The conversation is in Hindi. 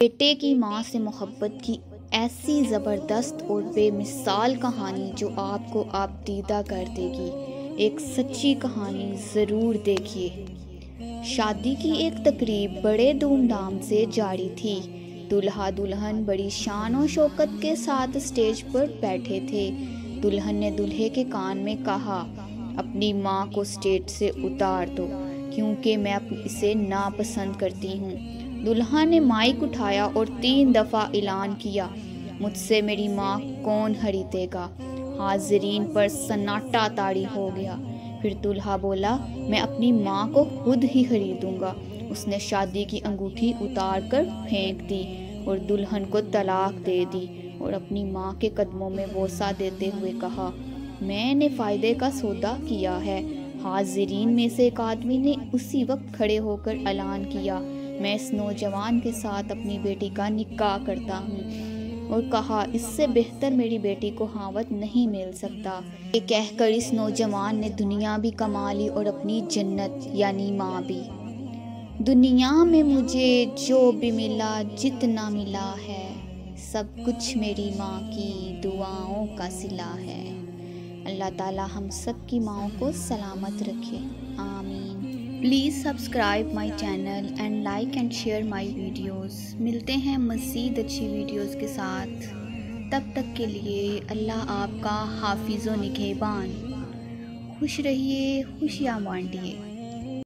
बेटे की माँ से मोहब्बत की ऐसी ज़बरदस्त और बेमिसाल कहानी जो आपको आपदीदा कर देगी। एक सच्ची कहानी ज़रूर देखिए। शादी की एक तकरीब बड़े धूमधाम से जारी थी। दूल्हा दुल्हन बड़ी शान और शौकत के साथ स्टेज पर बैठे थे। दुल्हन ने दूल्हे के कान में कहा, अपनी माँ को स्टेज से उतार दो क्योंकि मैं इसे नापसंद करती हूँ। दुल्हा ने माइक उठाया और 3 दफ़ा ऐलान किया, मुझसे मेरी माँ कौन खरीदेगा। हाज़रीन पर सन्नाटा ताड़ी हो गया। फिर दूल्हा बोला, मैं अपनी माँ को खुद ही खरीदूंगा। उसने शादी की अंगूठी उतार कर फेंक दी और दुल्हन को तलाक दे दी और अपनी माँ के कदमों में बोसा देते हुए कहा, मैंने फ़ायदे का सौदा किया है। हाज़रीन में से एक आदमी ने उसी वक्त खड़े होकर ऐलान किया, मैं इस नौजवान के साथ अपनी बेटी का निकाह करता हूँ, और कहा, इससे बेहतर मेरी बेटी को हावत नहीं मिल सकता। ये कहकर इस नौजवान ने दुनिया भी कमा ली और अपनी जन्नत यानी माँ भी। दुनिया में मुझे जो भी मिला, जितना मिला है, सब कुछ मेरी माँ की दुआओं का सिला है। अल्लाह ताला हम सब की माँओं को सलामत रखे, आमीन। Please subscribe my channel and like and share my videos. मिलते हैं मज़ीद अच्छी वीडियोज़ के साथ। तब तक के लिए अल्लाह आपका हाफिज़ व निगहबान। खुश रहिए, खुशियाँ बांटिए।